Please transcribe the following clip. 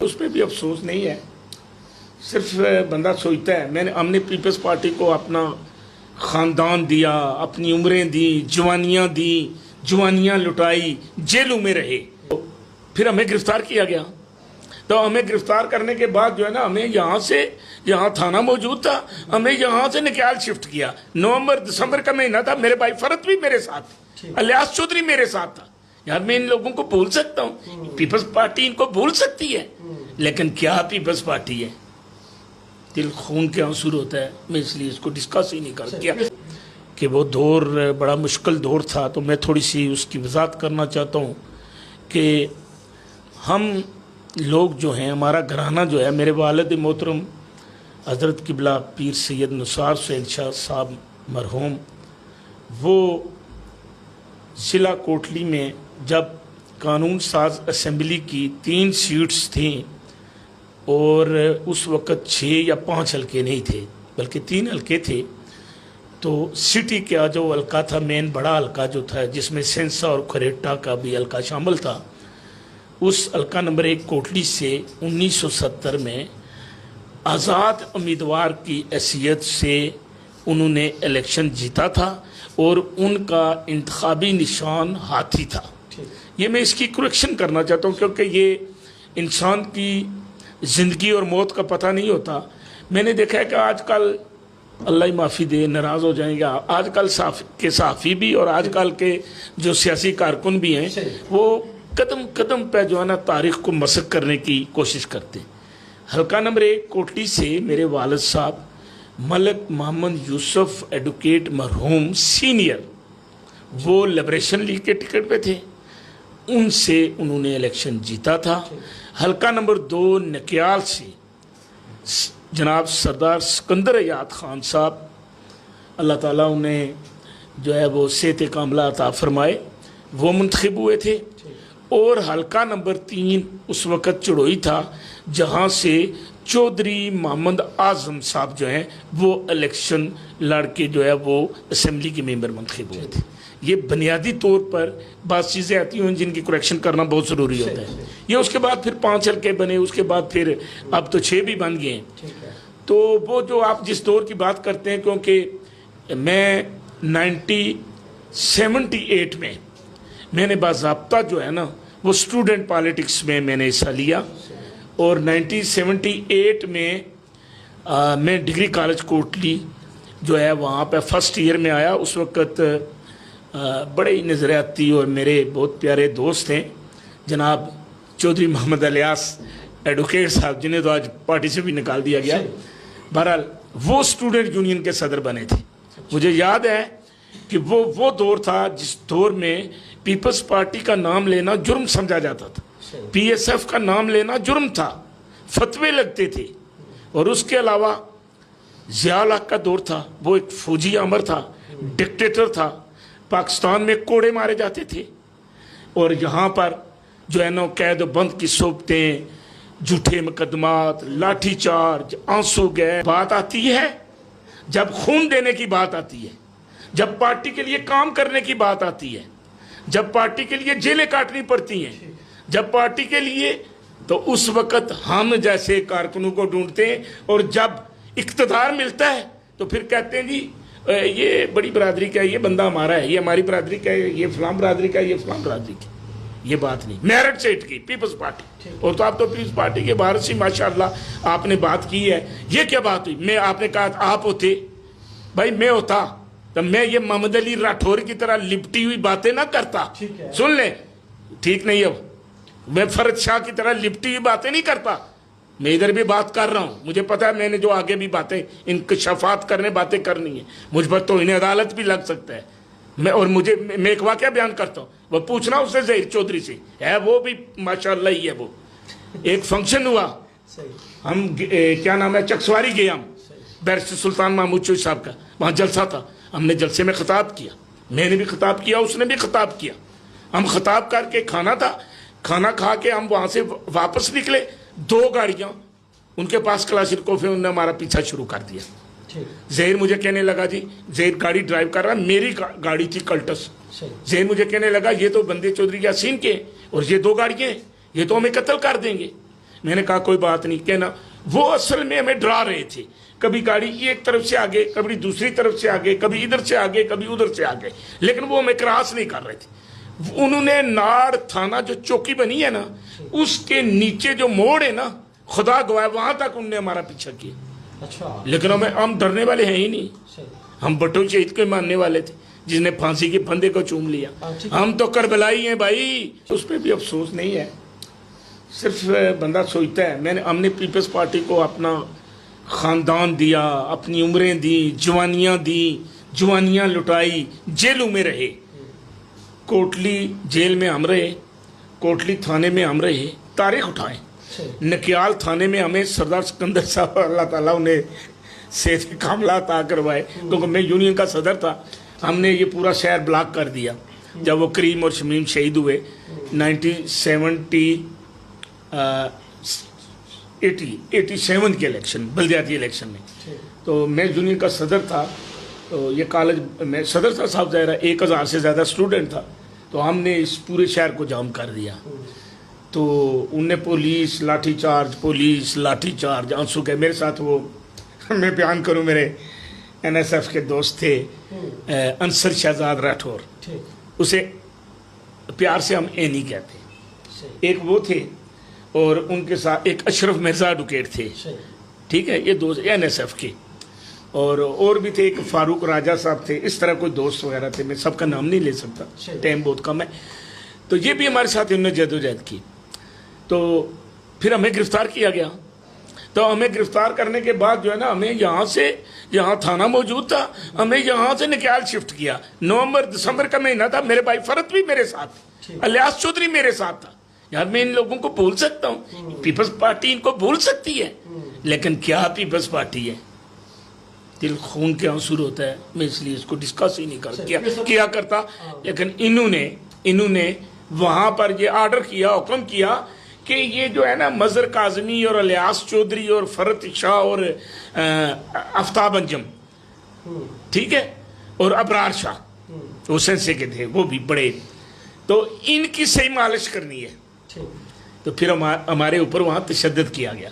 اس پہ بھی افسوس نہیں ہے. صرف بندہ سوچتا ہے ہم نے پیپلز پارٹی کو اپنا خاندان دیا، اپنی عمریں دیں، جوانیاں لٹائی، جیلوں میں رہے، پھر ہمیں گرفتار کیا گیا. تو ہمیں گرفتار کرنے کے بعد جو ہے نا ہمیں یہاں تھانہ موجود تھا، ہمیں یہاں سے نکال شفٹ کیا. نومبر دسمبر کا مہینہ تھا، میرے بھائی فرد بھی میرے ساتھ تھے، الیاس چودھری میرے ساتھ تھا. یار میں ان لوگوں کو بھول سکتا ہوں، پیپلز پارٹی ان کو بھول سکتی ہے، لیکن کیا پیپلز پارٹی ہے؟ دل خون کے آنسور ہوتا ہے. میں اس لیے اس کو ڈسکس ہی نہیں کر کیا کہ وہ دور بڑا مشکل دور تھا. تو میں تھوڑی سی اس کی وضاحت کرنا چاہتا ہوں کہ ہم لوگ جو ہیں، ہمارا گھرانہ جو ہے، میرے والد محترم حضرت قبلہ پیر سید نثار حسین شاہ صاحب مرحوم، وہ ضلع کوٹلی میں جب قانون ساز اسمبلی کی 3 سیٹس تھیں اور اس وقت 6 یا 5 حلقے نہیں تھے بلکہ 3 حلقے تھے، تو سٹی کا جو حلقہ تھا، مین بڑا حلقہ جو تھا جس میں سینسا اور کھریٹا کا بھی حلقہ شامل تھا، اس حلقہ نمبر 1 کوٹلی سے 1970 میں آزاد امیدوار کی حیثیت سے انہوں نے الیکشن جیتا تھا اور ان کا انتخابی نشان ہاتھی تھا. یہ میں اس کی کریکشن کرنا چاہتا ہوں کیونکہ یہ انسان کی زندگی اور موت کا پتہ نہیں ہوتا. میں نے دیکھا ہے کہ آج کل، اللہ ہی معافی دے، ناراض ہو جائیں گا، آج کل کے صحافی بھی اور آج کل کے جو سیاسی کارکن بھی ہیں، وہ قدم قدم پہ جو ہے نا تاریخ کو مسخ کرنے کی کوشش کرتے ہیں. حلقہ نمبر 1 کوٹلی سے میرے والد صاحب ملک محمد یوسف ایڈوکیٹ مرحوم سینئر، وہ لبریشن لیگ کے ٹکٹ پہ تھے، ان سے انہوں نے الیکشن جیتا تھا. حلقہ نمبر 2 نکیال سے جناب سردار سکندر ایاد خان صاحب، اللہ تعالیٰ انہیں جو ہے وہ صحت کاملہ عطا فرمائے، وہ منتخب ہوئے تھے. اور حلقہ نمبر 3 اس وقت چڑوئی تھا، جہاں سے چودھری محمد اعظم صاحب جو ہیں وہ الیکشن لڑ کے جو ہے وہ اسمبلی کے ممبر منتخب ہوئے تھے. یہ بنیادی طور پر بعض چیزیں آتی ہیں جن کی کریکشن کرنا بہت ضروری ہوتا ہے. یہ اس کے بعد پھر 5 حلقے بنے، اس کے بعد پھر اب تو 6 بھی بن گئے ہیں. تو وہ جو آپ جس دور کی بات کرتے ہیں، کیونکہ میں 1978 میں نے باضابطہ جو ہے نا وہ اسٹوڈنٹ پالیٹکس میں نے حصہ لیا، اور 1978 میں ڈگری کالج کوٹلی جو ہے وہاں پہ فرسٹ ایئر میں آیا. اس وقت بڑے ہی نظریاتی اور میرے بہت پیارے دوست ہیں جناب چودھری محمد الیاس ایڈوکیٹ صاحب، جنہیں تو آج پارٹی سے بھی نکال دیا گیا. بہرحال وہ اسٹوڈنٹ یونین کے صدر بنے تھے. مجھے یاد ہے کہ وہ دور تھا جس دور میں پیپلز پارٹی کا نام لینا جرم سمجھا جاتا تھا، پی ایس ایف کا نام لینا جرم تھا، فتوے لگتے تھے. اور اس کے علاوہ ضیاء الحق کا دور تھا، وہ ایک فوجی آمر تھا، ڈکٹیٹر تھا. پاکستان میں کوڑے مارے جاتے تھے، اور یہاں پر جو ہے نا قید و بند کی صحبتیں، جھوٹے مقدمات، لاٹھی چارج، آنسو گئے. بات آتی ہے جب خون دینے کی بات آتی ہے، جب پارٹی کے لیے کام کرنے کی بات آتی ہے، جب پارٹی کے لیے جیلیں کاٹنی پڑتی ہیں، جب پارٹی کے لیے، تو اس وقت ہم جیسے کارکنوں کو ڈھونڈتے ہیں. اور جب اقتدار ملتا ہے تو پھر کہتے ہیں جی یہ بڑی برادری کا ہے، یہ بندہ ہمارا ہے، یہ ہماری برادری کا ہے، یہ فلاں برادری کا ہے، یہ فلاں برادری کا ہے. یہ بات نہیں. میرٹ سے ہٹ گئی پیپلز پارٹی. اور تو آپ تو پیپلز پارٹی کے باہر سے ماشاءاللہ آپ نے بات کی ہے. یہ کیا بات ہوئی؟ آپ نے کہا آپ ہوتے، بھائی میں ہوتا تو میں یہ محمد علی راٹھور کی طرح لپٹی ہوئی باتیں نہ کرتا. سن لیں، ٹھیک نہیں ہے. میں فرد شاہ کی طرح لپٹی ہوئی باتیں نہیں کرتا. میں ادھر بھی بات کر رہا ہوں، مجھے پتا ہے میں نے جو آگے بھی باتیں انکشافات کرنے باتیں کرنی ہیں، مجھ پر تو انہیں عدالت بھی لگ سکتا ہے. میں ایک واقعہ بیان کرتا ہوں، وہ پوچھنا اس سے ظہیر چودھری سے ہے، وہ بھی ماشاءاللہ ہی ہے. وہ ایک فنکشن ہوا، ہم کیا نام ہے چکسواری گئے، ہم بیرسٹر سلطان محمود چوئی صاحب کا وہاں جلسہ تھا. ہم نے جلسے میں خطاب کیا، میں نے بھی خطاب کیا، اس نے بھی خطاب کیا. ہم خطاب کر کے کھانا تھا، کھانا کھا کے ہم وہاں سے واپس نکلے. 2 گاڑیاں ان کے پاس کلاشنکوف ہے، انہوں نے ہمارا پیچھا شروع کر دیا. ظہیر مجھے کہنے لگا، جی ظہیر گاڑی ڈرائیو کر رہا، میری گاڑی تھی کلٹس. ظہیر مجھے کہنے لگا یہ تو بندے چودھری یاسین کے اور یہ 2 گاڑیاں ہیں، یہ تو ہمیں قتل کر دیں گے. میں نے کہا کوئی بات نہیں کہنا. وہ اصل میں ہمیں ڈرا رہے تھے. کبھی گاڑی ایک طرف سے آگے, کبھی دوسری طرف سے آگے, کبھی ادھر سے آگے, کبھی ادھر سے آگے, لیکن وہ ہمیں کراس نہیں کر رہے تھے. انہوں نے ناڑ تھانہ جو چوکی بنی ہے نا, اس کے نیچے جو موڑ ہے نا, خدا گواہ وہاں تک انہوں نے ہمارا پیچھا کیا. لیکن ہم ڈرنے والے ہیں ہی نہیں. ہم بٹو شہید کو ماننے والے تھے جس نے پھانسی کے پھندے کو چوم لیا. ہم تو کربلائی ہیں بھائی. اس پہ بھی افسوس نہیں ہے. صرف بندہ سوچتا ہے ہم نے پیپلز پارٹی کو اپنا خاندان دیا, اپنی عمریں دی, جوانیاں لٹائی, جیلوں میں رہے. کوٹلی جیل میں ہم رہے, کوٹلی تھانے میں ہم رہے. تاریخ اٹھائیں, نکیال تھانے میں ہمیں سردار سکندر صاحب اللہ تعالیٰ انہیں صحت کاملہ عطا کروائے, کیونکہ میں یونین کا صدر تھا. ہم نے یہ پورا شہر بلاک کر دیا جب وہ کریم اور شمیم شہید ہوئے 87 کے الیکشن, بلدیاتی الیکشن میں. تو میں یونین کا صدر تھا. تو یہ کالج میں صدر تھا صاحب, ظاہرہ 1000 سے زیادہ اسٹوڈنٹ تھا. تو ہم نے اس پورے شہر کو جام کر دیا. تو انہیں پولیس لاٹھی چارج آنسو کے. میرے ساتھ وہ میں بیان کروں, میرے NSF کے دوست تھے انصر شہزاد راٹھور, اسے پیار سے ہم اینی کہتے. ایک وہ تھے اور ان کے ساتھ ایک اشرف مرزا ایڈوکیٹ تھے. ٹھیک ہے, یہ دوست NSF کے. اور بھی تھے, ایک فاروق راجہ صاحب تھے. اس طرح کوئی دوست وغیرہ تھے, میں سب کا نام نہیں لے سکتا, ٹائم بہت کم ہے. تو یہ بھی ہمارے ساتھ انہوں نے جدوجہد کی. تو پھر ہمیں گرفتار کیا گیا. تو ہمیں گرفتار کرنے کے بعد جو ہے نا, ہمیں یہاں تھانہ موجود تھا, ہمیں یہاں سے نکیال شفٹ کیا. نومبر دسمبر کا مہینہ تھا. میرے بھائی فرد بھی میرے ساتھ, الیاس چودھری میرے ساتھ تھا. یار میں ان لوگوں کو بھول سکتا ہوں, پیپلز پارٹی ان کو بھول سکتی ہے, لیکن کیا پیپلز پارٹی ہے. دل خون کے آنسو ہوتا ہے. میں اس لیے اس کو ڈسکس ہی نہیں کیا کرتا. لیکن انہوں نے وہاں پر یہ آرڈر کیا, حکم کیا کہ یہ جو ہے نا مظہر کاظمی اور الیاس چودھری اور فرت شاہ اور آفتاب انجم, ٹھیک ہے, اور ابرار شاہ, وہ سنسے کے تھے, وہ بھی بڑے. تو ان کی صحیح مالش کرنی ہے. تو پھر ہمارے اوپر وہاں تشدد کیا گیا.